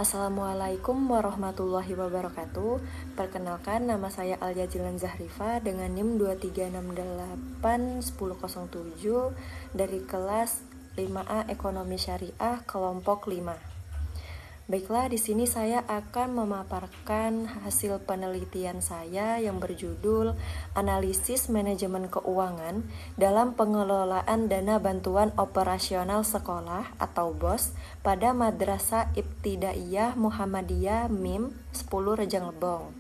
Assalamualaikum warahmatullahi wabarakatuh. Perkenalkan, nama saya Alia Jilan Zahrifa dengan NIM 23681007 dari kelas 5A Ekonomi Syariah kelompok 5. Baiklah, di sini saya akan memaparkan hasil penelitian saya yang berjudul Analisis Manajemen Keuangan dalam Pengelolaan Dana Bantuan Operasional Sekolah atau BOS pada Madrasah Ibtidaiyah Muhammadiyah MIM 10 Rejang Lebong.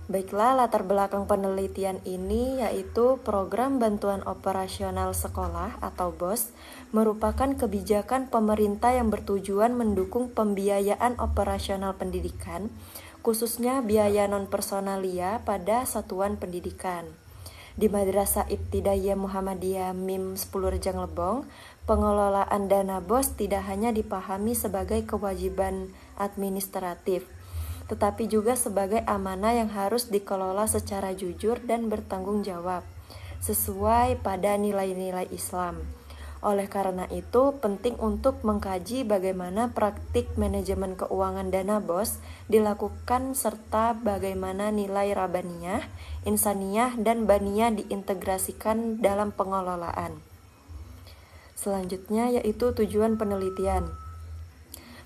Baiklah, latar belakang penelitian ini yaitu Program Bantuan Operasional Sekolah atau BOS merupakan kebijakan pemerintah yang bertujuan mendukung pembiayaan operasional pendidikan, khususnya biaya non-personalia pada satuan pendidikan. Di Madrasah Ibtidaiyah Muhammadiyah MIM 10 Rejang Lebong, pengelolaan dana BOS tidak hanya dipahami sebagai kewajiban administratif, tetapi juga sebagai amanah yang harus dikelola secara jujur dan bertanggung jawab, sesuai pada nilai-nilai Islam. Oleh karena itu, penting untuk mengkaji bagaimana praktik manajemen keuangan dana BOS dilakukan serta bagaimana nilai rabaniyah, insaniyah, dan baniyah diintegrasikan dalam pengelolaan. Selanjutnya yaitu tujuan penelitian.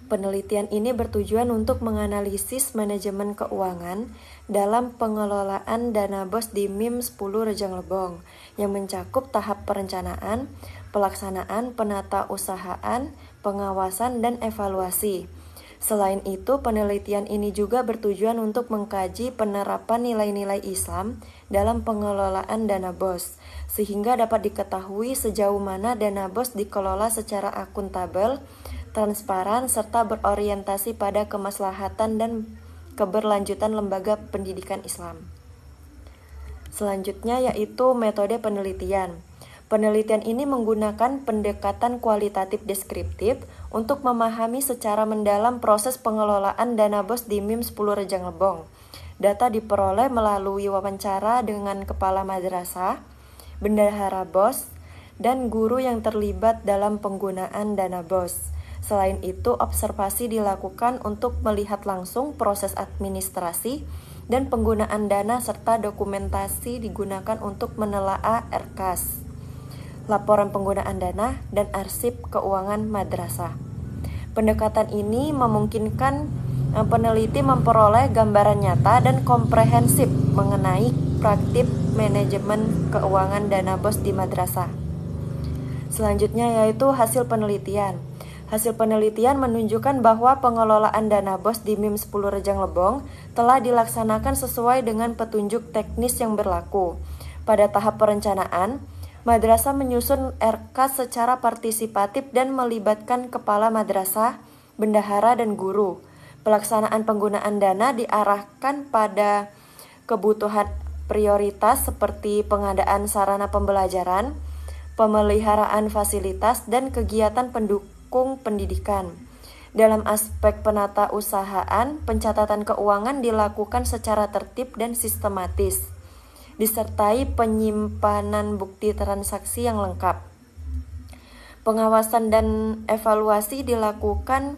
Penelitian ini bertujuan untuk menganalisis manajemen keuangan dalam pengelolaan dana BOS di MIM 10 Rejang Lebong yang mencakup tahap perencanaan, pelaksanaan, penatausahaan, pengawasan, dan evaluasi. Selain itu, penelitian ini juga bertujuan untuk mengkaji penerapan nilai-nilai Islam dalam pengelolaan dana BOS, sehingga dapat diketahui sejauh mana dana BOS dikelola secara akuntabel, transparan, serta berorientasi pada kemaslahatan dan keberlanjutan lembaga pendidikan Islam. Selanjutnya yaitu metode penelitian. Penelitian ini menggunakan pendekatan kualitatif deskriptif untuk memahami secara mendalam proses pengelolaan dana BOS di MIM 10 Rejang Lebong. Data diperoleh melalui wawancara dengan kepala madrasah, bendahara BOS, dan guru yang terlibat dalam penggunaan dana BOS. Selain itu, observasi dilakukan untuk melihat langsung proses administrasi dan penggunaan dana serta dokumentasi digunakan untuk menelaah RKAS, laporan penggunaan dana, dan arsip keuangan madrasah. Pendekatan ini memungkinkan peneliti memperoleh gambaran nyata dan komprehensif mengenai praktik manajemen keuangan dana BOS di madrasah. Selanjutnya yaitu hasil penelitian. Hasil penelitian menunjukkan bahwa pengelolaan dana BOS di MIM 10 Rejang Lebong telah dilaksanakan sesuai dengan petunjuk teknis yang berlaku. Pada tahap perencanaan, madrasah menyusun RKAS secara partisipatif dan melibatkan kepala madrasah, bendahara, dan guru. Pelaksanaan penggunaan dana diarahkan pada kebutuhan prioritas seperti pengadaan sarana pembelajaran, pemeliharaan fasilitas, dan kegiatan pendukung pendidikan. Dalam aspek penatausahaan, pencatatan keuangan dilakukan secara tertib dan sistematis, disertai penyimpanan bukti transaksi yang lengkap. Pengawasan dan evaluasi dilakukan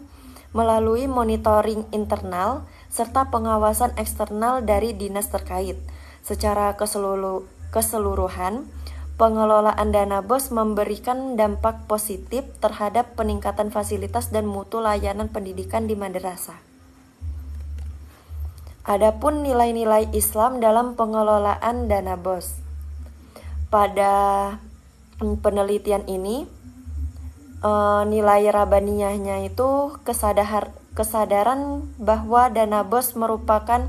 melalui monitoring internal serta pengawasan eksternal dari dinas terkait. Secara keseluruhan, pengelolaan dana BOS memberikan dampak positif terhadap peningkatan fasilitas dan mutu layanan pendidikan di madrasah. Adapun nilai-nilai Islam dalam pengelolaan dana BOS. Pada penelitian ini, nilai rabaniyahnya itu kesadaran bahwa dana BOS merupakan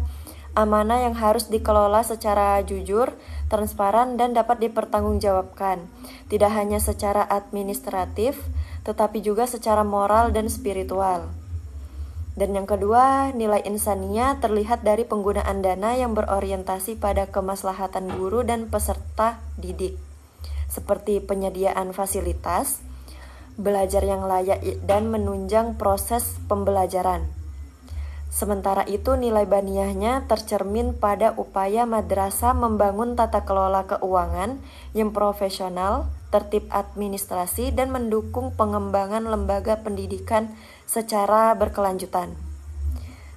amanah yang harus dikelola secara jujur, transparan, dan dapat dipertanggungjawabkan, tidak hanya secara administratif, tetapi juga secara moral dan spiritual. Dan yang kedua, nilai insaniyah terlihat dari penggunaan dana yang berorientasi pada kemaslahatan guru dan peserta didik, seperti penyediaan fasilitas, belajar yang layak, dan menunjang proses pembelajaran. Sementara itu, nilai baniyahnya tercermin pada upaya madrasah membangun tata kelola keuangan yang profesional, tertib administrasi, dan mendukung pengembangan lembaga pendidikan secara berkelanjutan.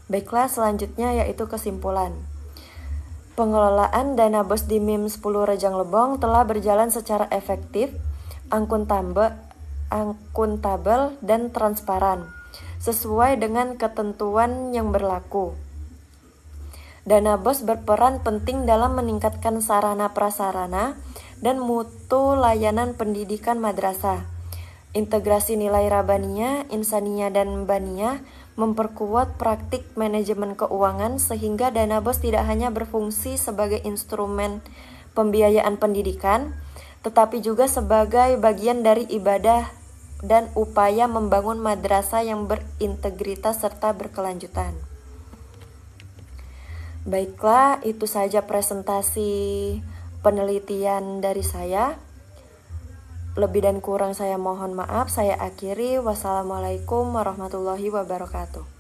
Baiklah, selanjutnya yaitu kesimpulan. Pengelolaan dana BOS di MIM 10 Rejang Lebong telah berjalan secara efektif, akuntabel, dan transparan, sesuai dengan ketentuan yang berlaku. Dana BOS berperan penting dalam meningkatkan sarana prasarana dan mutu layanan pendidikan madrasah. Integrasi nilai Rabaniyah, Insaniyah, dan Baniyah memperkuat praktik manajemen keuangan sehingga dana BOS tidak hanya berfungsi sebagai instrumen pembiayaan pendidikan, tetapi juga sebagai bagian dari ibadah dan upaya membangun madrasah yang berintegritas serta berkelanjutan. Baiklah, itu saja presentasi penelitian dari saya. Lebih dan kurang saya mohon maaf. Saya akhiri. Wassalamualaikum warahmatullahi wabarakatuh.